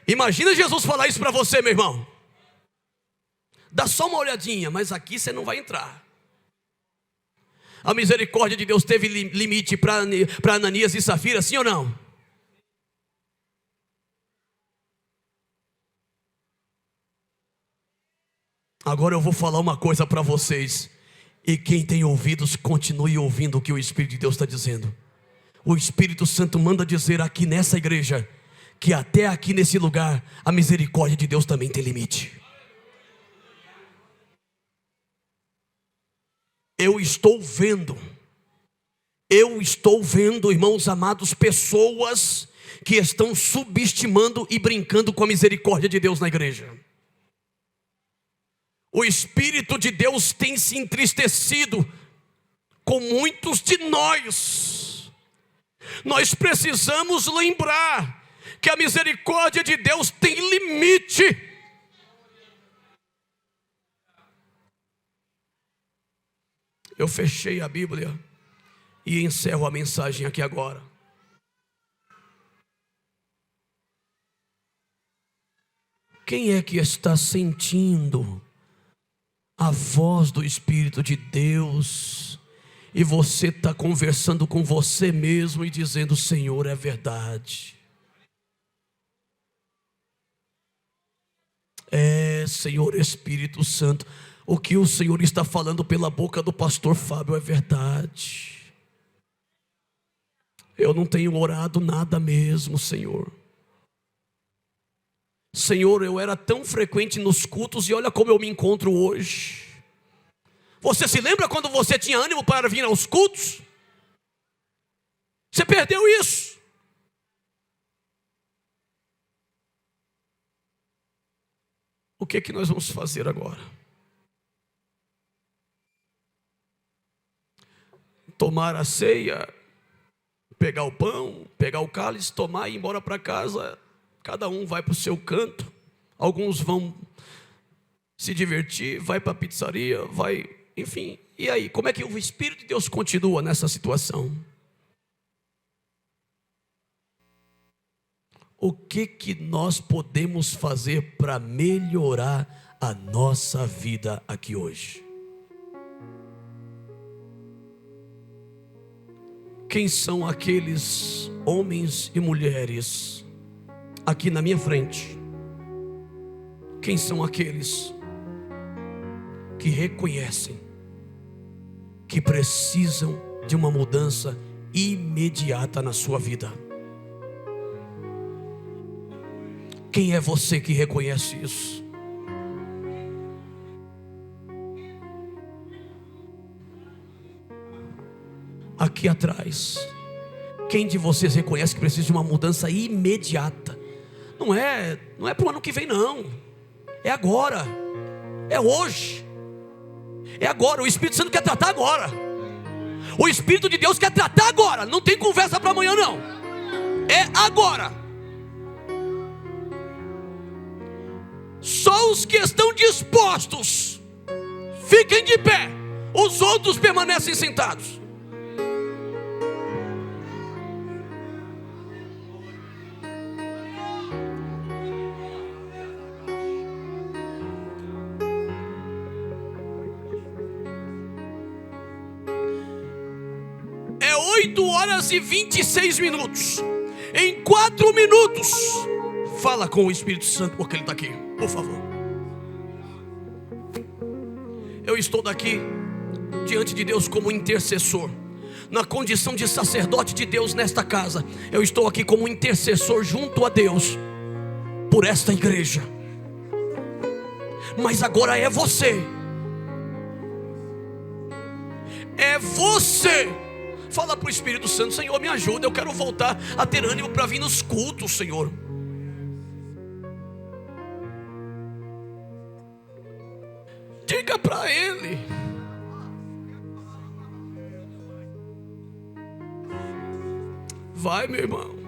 Imagina Jesus falar isso para você, meu irmão. Dá só uma olhadinha, mas aqui você não vai entrar. A misericórdia de Deus teve limite para Ananias e Safira, sim ou não? Agora eu vou falar uma coisa para vocês. E quem tem ouvidos, continue ouvindo o que o Espírito de Deus está dizendo. O Espírito Santo manda dizer aqui nessa igreja, que até aqui nesse lugar, a misericórdia de Deus também tem limite. Eu estou vendo, irmãos amados, pessoas que estão subestimando e brincando com a misericórdia de Deus na igreja. O Espírito de Deus tem se entristecido com muitos de nós. Nós precisamos lembrar que a misericórdia de Deus tem limite. Eu fechei a Bíblia e encerro a mensagem aqui agora. Quem é que está sentindo a voz do Espírito de Deus e você está conversando com você mesmo e dizendo: Senhor, é verdade. Senhor Espírito Santo, o que o Senhor está falando pela boca do pastor Fábio é verdade. Eu não tenho orado nada mesmo, Senhor. Senhor, eu era tão frequente nos cultos e olha como eu me encontro hoje. Você se lembra quando você tinha ânimo para vir aos cultos? Você perdeu isso. O que nós vamos fazer agora? Tomar a ceia, pegar o pão, pegar o cálice, tomar e ir embora para casa. Cada um vai para o seu canto. Alguns vão se divertir, vai para a pizzaria, vai, enfim. E aí, como é que o Espírito de Deus continua nessa situação? O que nós podemos fazer para melhorar a nossa vida aqui hoje? Quem são aqueles homens e mulheres aqui na minha frente? Quem são aqueles que reconhecem que precisam de uma mudança imediata na sua vida? Quem é você que reconhece isso? aqui atrás, quem de vocês reconhece que precisa de uma mudança imediata? Não é para o ano que vem, não. É agora. É hoje. É agora. O Espírito Santo quer tratar agora. O Espírito de Deus quer tratar agora. Não tem conversa para amanhã, não. É agora. Só os que estão dispostos fiquem de pé. Os outros permanecem sentados. É 8h26. Em 4 minutos, fala com o Espírito Santo, porque ele está aqui, por favor. Eu estou daqui diante de Deus como intercessor, na condição de sacerdote de Deus nesta casa. Eu estou aqui como intercessor junto a Deus por esta igreja. Mas agora é você. É você. Fala para o Espírito Santo: Senhor, me ajuda, eu quero voltar a ter ânimo para vir nos cultos, Senhor. Diga para Ele. Vai, meu irmão.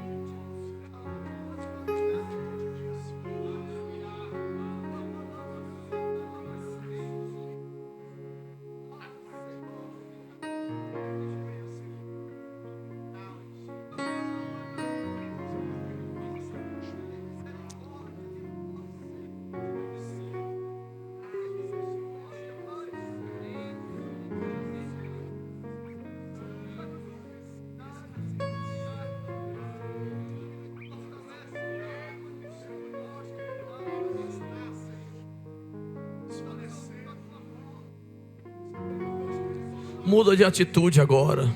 Muda de atitude agora.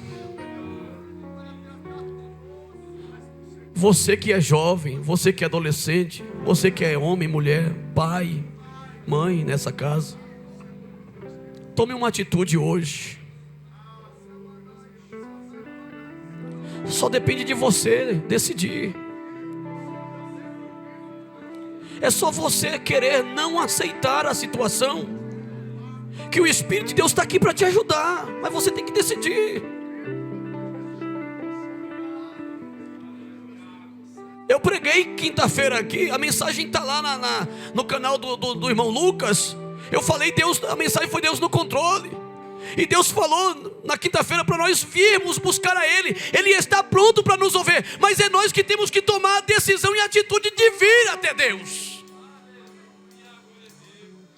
Você que é jovem, você que é adolescente, você que é homem, mulher, pai, mãe nessa casa, tome uma atitude hoje. Só depende de você decidir. É só você querer não aceitar a situação, que o Espírito de Deus está aqui para te ajudar, mas você tem que decidir. Eu preguei quinta-feira aqui, a mensagem está lá no canal do irmão Lucas. Eu falei, a mensagem foi Deus no controle. E Deus falou na quinta-feira para nós virmos buscar a Ele. Ele está pronto para nos ouvir, mas é nós que temos que tomar a decisão e a atitude de vir até Deus.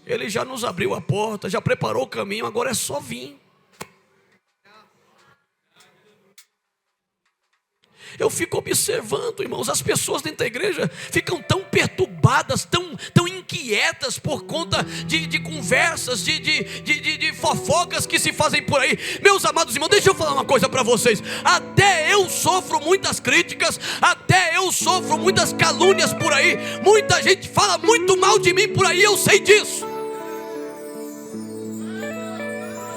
Ele já nos abriu a porta, já preparou o caminho, agora é só vir. Eu fico observando, irmãos, as pessoas dentro da igreja ficam tão perturbadas, tão inquietas por conta de conversas, de fofocas que se fazem por aí. Meus amados irmãos, deixa eu falar uma coisa para vocês. Até eu sofro muitas críticas, até eu sofro muitas calúnias por aí. Muita gente fala muito mal de mim por aí, eu sei disso.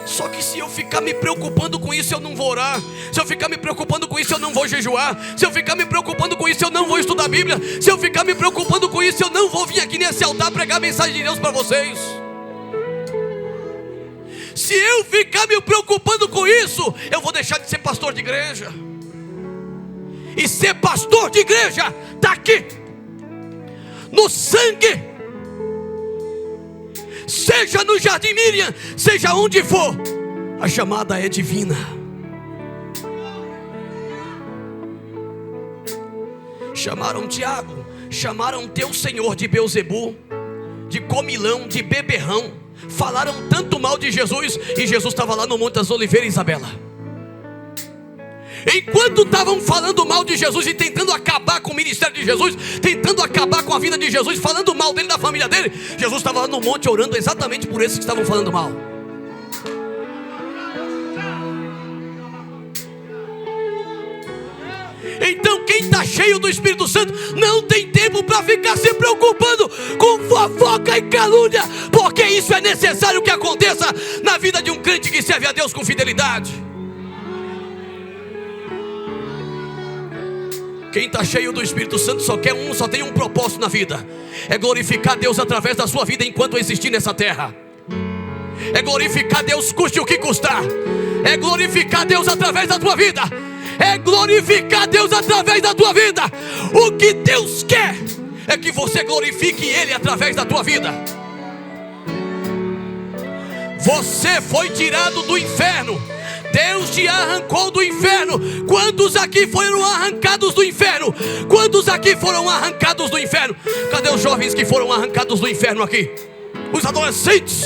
Só que se eu ficar me preocupando com isso, eu não vou orar. Se eu ficar me preocupando com isso, eu não vou jejuar. Se eu ficar me preocupando com isso, eu não vou estudar a Bíblia. Se eu ficar me preocupando com isso, eu não vou vir aqui nesse altar pregar a mensagem de Deus para vocês. Se eu ficar me preocupando com isso, eu vou deixar de ser pastor de igreja. E ser pastor de igreja está aqui, no sangue. Seja no Jardim Miriam, seja onde for, a chamada é divina. Chamaram Tiago, chamaram teu Senhor de Beelzebu, de comilão, de beberrão. Falaram tanto mal de Jesus, e Jesus estava lá no Monte das Oliveiras, Isabela. Enquanto estavam falando mal de Jesus e tentando acabar com o ministério de Jesus, tentando acabar com a vida de Jesus, falando mal dele, da família dele, Jesus estava lá no monte orando exatamente por esses que estavam falando mal. Então quem está cheio do Espírito Santo não tem tempo para ficar se preocupando com fofoca e calúnia, porque isso é necessário que aconteça na vida de um crente que serve a Deus com fidelidade. Quem está cheio do Espírito Santo só tem um propósito na vida: é glorificar Deus através da sua vida enquanto existir nessa terra. É glorificar Deus custe o que custar. É glorificar Deus através da tua vida. É glorificar Deus através da tua vida. O que Deus quer é que você glorifique Ele através da tua vida. Você foi tirado do inferno. Deus te arrancou do inferno. Quantos aqui foram arrancados do inferno? Quantos aqui foram arrancados do inferno? Cadê os jovens que foram arrancados do inferno aqui? Os adolescentes.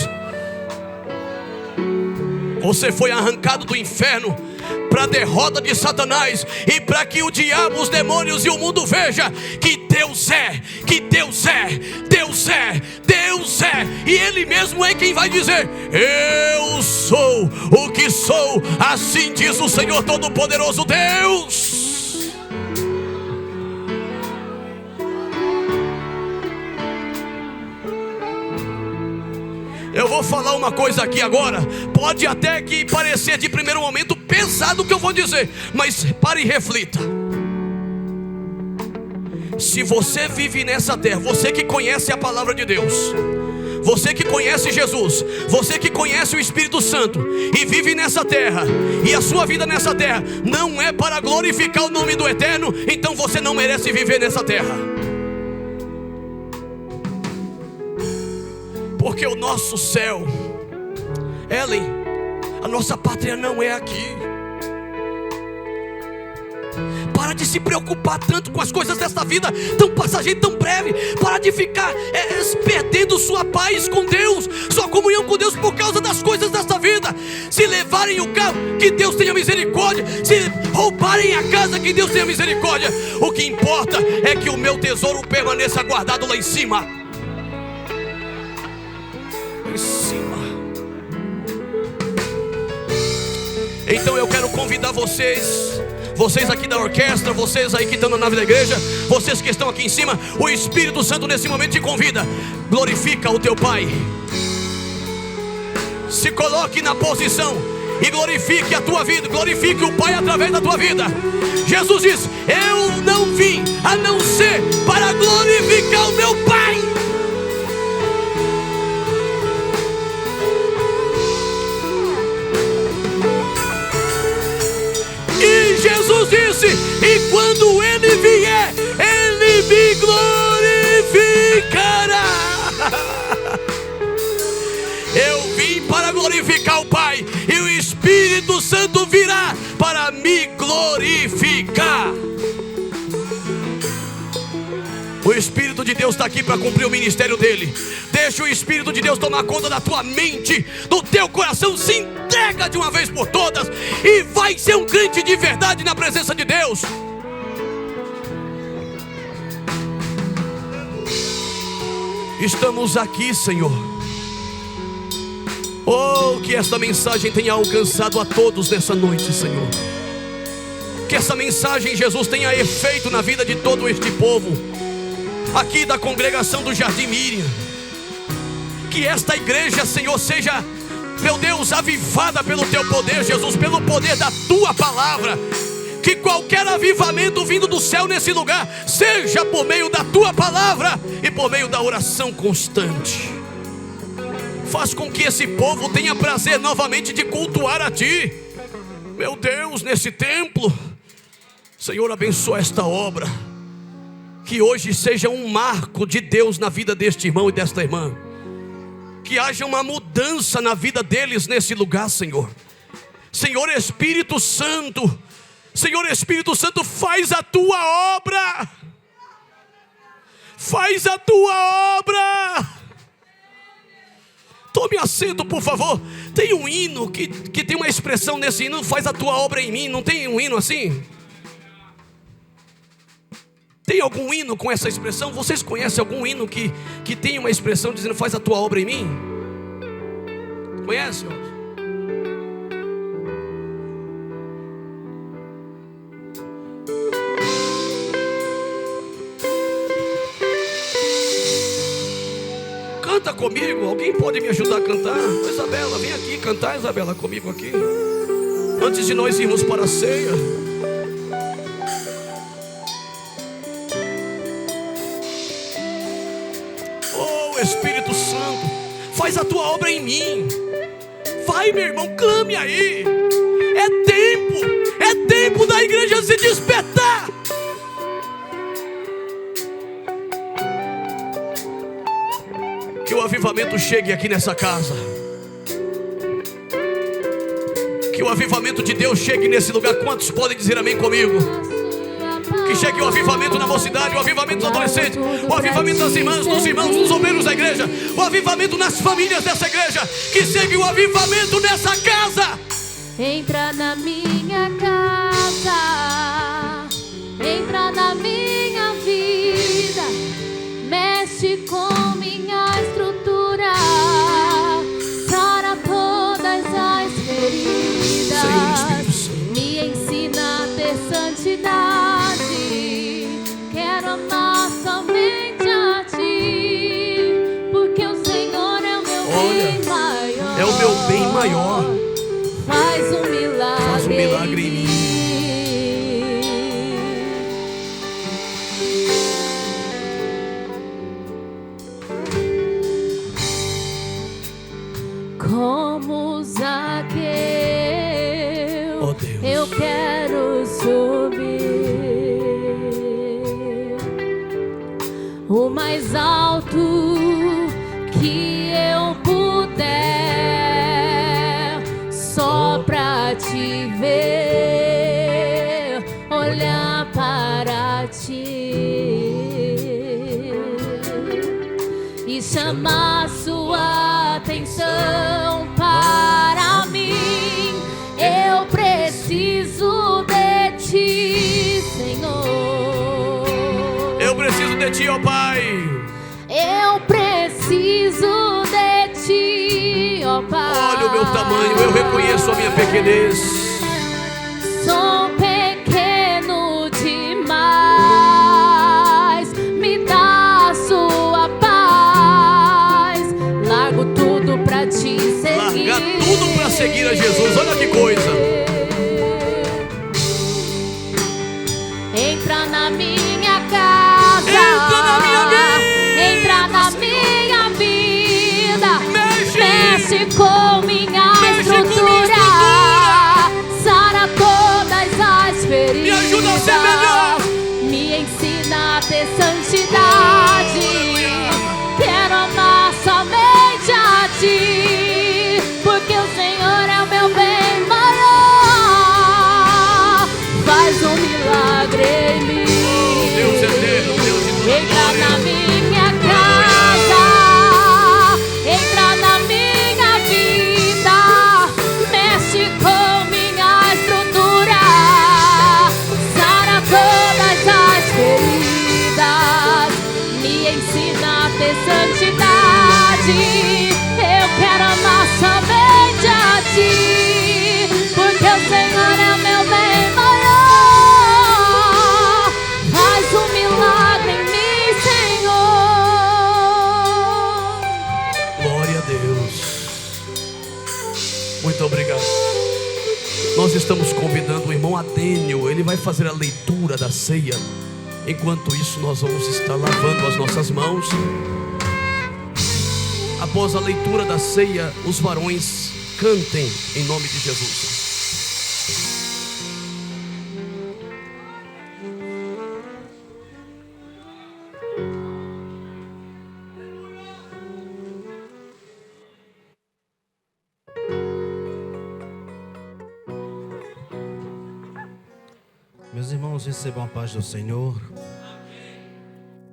Você foi arrancado do inferno para a derrota de Satanás e para que o diabo, os demônios e o mundo veja que Deus é, que Deus é, Deus é, Deus é. E Ele mesmo é quem vai dizer: eu sou o que sou, assim diz o Senhor Todo-Poderoso Deus. Eu vou falar uma coisa aqui agora. Pode até que parecer de primeiro momento pesado o que eu vou dizer, mas pare e reflita. Se você vive nessa terra, você que conhece a palavra de Deus, você que conhece Jesus, você que conhece o Espírito Santo e vive nessa terra, e a sua vida nessa terra não é para glorificar o nome do Eterno, então você não merece viver nessa terra. Porque o nosso céu, Ellen, a nossa pátria não é aqui. Para de se preocupar tanto com as coisas desta vida tão passageira, tão breve. Para de ficar perdendo sua paz com Deus, sua comunhão com Deus por causa das coisas desta vida. Se levarem o carro, que Deus tenha misericórdia. Se roubarem a casa, que Deus tenha misericórdia. O que importa é que o meu tesouro permaneça guardado lá em cima. Então eu quero convidar vocês aqui da orquestra, vocês aí que estão na nave da igreja, vocês que estão aqui em cima, o Espírito Santo nesse momento te convida. Glorifica o teu Pai. Se coloque na posição e glorifique a tua vida, glorifique o Pai através da tua vida. Jesus diz: eu não vim a não ser para glorificar o meu Pai. E Jesus disse: e quando Ele vier, Ele me glorificará. Eu vim para glorificar o Pai, e o Espírito Santo virá para me glorificar. O Espírito de Deus está aqui para cumprir o ministério dele. Deixa o Espírito de Deus tomar conta da tua mente, do teu coração. Se entrega de uma vez por todas e vai ser um crente de verdade na presença de Deus. Estamos aqui, Senhor. Oh, que esta mensagem tenha alcançado a todos nessa noite, Senhor. Que essa mensagem, Jesus, tenha efeito na vida de todo este povo aqui da congregação do Jardim Miriam. Que esta igreja, Senhor, seja, meu Deus, avivada pelo teu poder, Jesus, pelo poder da tua palavra. Que qualquer avivamento vindo do céu nesse lugar seja por meio da tua palavra e por meio da oração constante. Faz com que esse povo tenha prazer novamente de cultuar a ti, meu Deus, nesse templo. Senhor, abençoa esta obra. Que hoje seja um marco de Deus na vida deste irmão e desta irmã. Que haja uma mudança na vida deles nesse lugar, Senhor. Senhor Espírito Santo, Senhor Espírito Santo, faz a tua obra. Faz a tua obra. Tome assento, por favor. Tem um hino que tem uma expressão nesse hino: faz a tua obra em mim. Não tem um hino assim? Tem algum hino com essa expressão? Vocês conhecem algum hino que tem uma expressão dizendo faz a tua obra em mim? Conhece? Canta comigo, alguém pode me ajudar a cantar? Isabela, vem aqui cantar, Isabela, comigo aqui. Antes de nós irmos para a ceia. Espírito Santo, faz a tua obra em mim. Vai, meu irmão, clame aí. É tempo da igreja se despertar. Que o avivamento chegue aqui nessa casa. Que o avivamento de Deus chegue nesse lugar. Quantos podem dizer amém comigo? Que chegue o avivamento na mocidade, o avivamento dos adolescentes, o avivamento das irmãs, dos irmãos, dos obreiros da igreja, o avivamento nas famílias dessa igreja. Que chegue o avivamento nessa casa. Entra na minha casa, entra na minha vida, mexe com minha estrutura, sara todas as feridas, me ensina a ter santidade, quero amar somente a ti, porque o Senhor é o meu bem maior. É o meu bem maior. Faz um milagre em mim. Como Zaqueu, oh Deus, eu quero subir o mais alto que eu puder, só pra te ver, olhar para ti e chamar sua atenção para mim. Eu preciso de ti, Senhor. Eu preciso de ti, ó Pai. Eu preciso de ti, ó Pai. Olha o meu tamanho, eu reconheço a minha pequenez. Sou pequeno demais, me dá a sua paz. Largo tudo pra te seguir. Largar tudo pra seguir a Jesus, olha que coisa. Entra na minha casa, entra na minha vida, entra na minha vida, mexe com minha estrutura, sara todas as feridas, me ajuda a ser melhor, me ensina a ter santidade, quero amar somente a ti, porque o Senhor é o meu bem maior. Faz um milagre em mim. Deus eterno, Deus de toda Entra na glória. minha casa, entra na minha vida, mexe com minha estrutura, sara todas as feridas, me ensina a ter santidade. Eu quero amar somente a ti, porque o Senhor é o meu bem maior. Faz um milagre em mim, Senhor. Glória a Deus. Muito obrigado. Nós estamos convidando o irmão Adênio. Ele vai fazer a leitura da ceia. Enquanto isso, nós vamos estar lavando as nossas mãos. Após a leitura da ceia, os varões cantem em nome de Jesus. Meus irmãos, recebam a paz do Senhor.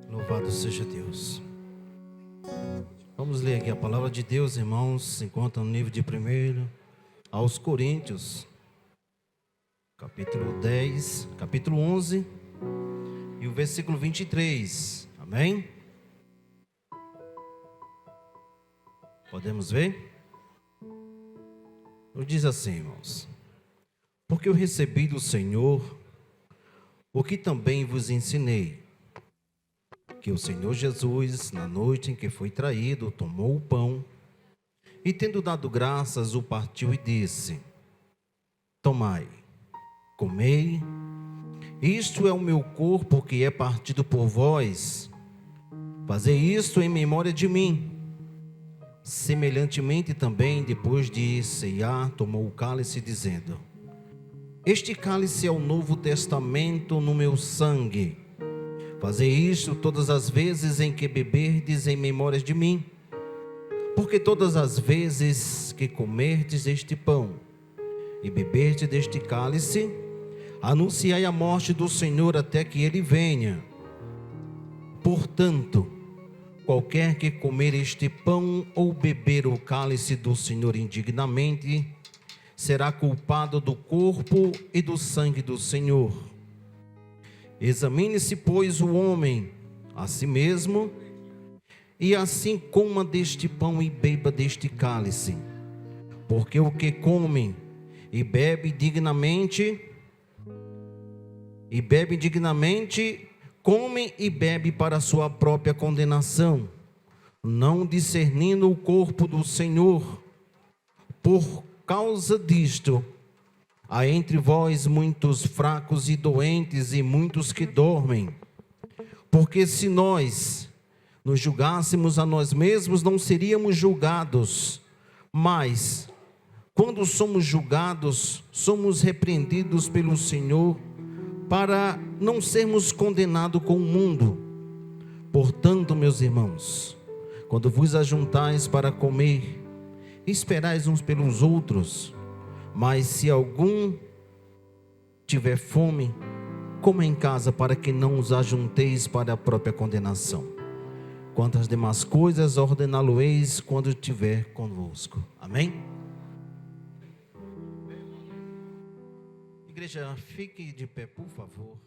Louvado seja Deus. Vamos ler aqui a palavra de Deus, irmãos. Se encontra no livro de 1 aos Coríntios, capítulo 10, capítulo 11 e o versículo 23. Amém? Podemos ver? Diz assim, irmãos: porque eu recebi do Senhor o que também vos ensinei, que o Senhor Jesus, na noite em que foi traído, tomou o pão e, tendo dado graças, o partiu e disse: tomai, comei, isto é o meu corpo que é partido por vós, Fazei isto em memória de mim. Semelhantemente também, depois de ceiar, tomou o cálice, dizendo: Este cálice é o novo testamento no meu sangue. Fazei isto todas as vezes em que beberdes em memória de mim. Porque todas as vezes que comerdes este pão e beberdes deste cálice, anunciai a morte do Senhor até que ele venha. Portanto, qualquer que comer este pão ou beber o cálice do Senhor indignamente, será culpado do corpo e do sangue do Senhor. Examine-se, pois, o homem a si mesmo, e assim coma deste pão e beba deste cálice. Porque o que come e bebe dignamente, come e bebe para a sua própria condenação, não discernindo o corpo do Senhor. Por causa disto, há entre vós muitos fracos e doentes e muitos que dormem. Porque se nós nos julgássemos a nós mesmos, não seríamos julgados. Mas, quando somos julgados, somos repreendidos pelo Senhor, para não sermos condenados com o mundo. Portanto, meus irmãos, quando vos ajuntais para comer, esperais uns pelos outros. Mas se algum tiver fome, coma em casa, para que não os ajunteis para a própria condenação. Quanto às demais coisas, ordená-lo-eis quando estiver convosco. Amém? Igreja, fique de pé, por favor.